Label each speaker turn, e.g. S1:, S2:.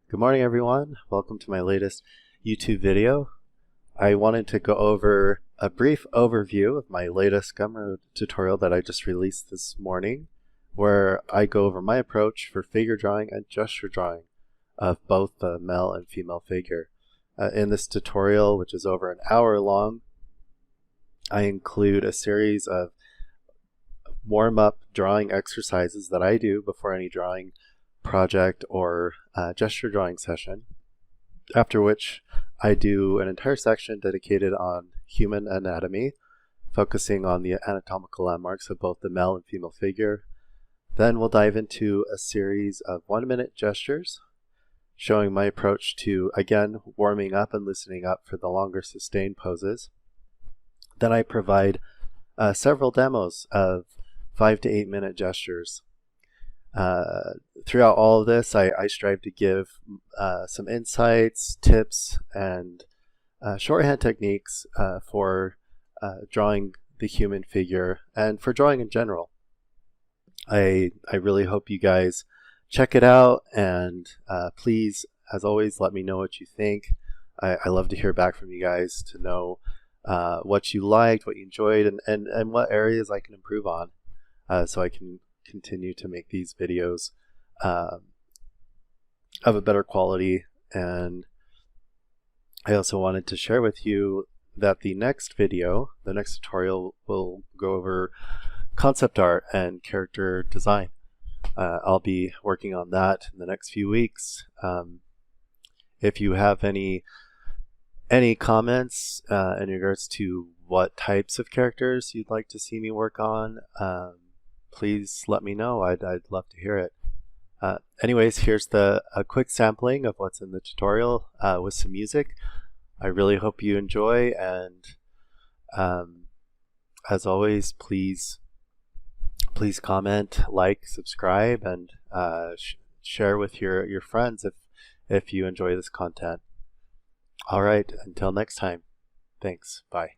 S1: Good morning, everyone. Welcome to my latest YouTube video. I wanted to go over a brief overview of my latest Gumroad tutorial that I just released this morning, where I go over my approach for figure drawing and gesture drawing of both the male and female figure. In this tutorial, which is over an hour long, I include a series of warm-up drawing exercises that I do before any drawing project or gesture drawing session, after which I do an entire section dedicated on human anatomy, focusing on the anatomical landmarks of both the male and female figure. Then we'll dive into a series of 1-minute gestures, showing my approach to, again, warming up and loosening up for the longer sustained poses. Then I provide several demos of 5 to 8 minute gestures. Throughout all of this, I strive to give some insights, tips, and shorthand techniques for drawing the human figure and for drawing in general. I really hope you guys check it out, and please, as always, let me know what you think. I love to hear back from you guys to know what you liked, what you enjoyed, and what areas I can improve on, so I can continue to make these videos of a better quality. And I also wanted to share with you that the next tutorial will go over concept art and character design. I'll be working on that in the next few weeks. If you have any comments in regards to what types of characters you'd like to see me work on, please let me know. I'd love to hear it. Anyways, here's a quick sampling of what's in the tutorial with some music. I really hope you enjoy, and as always, please comment, like, subscribe, and share with your friends if you enjoy this content. All right, until next time. Thanks. Bye.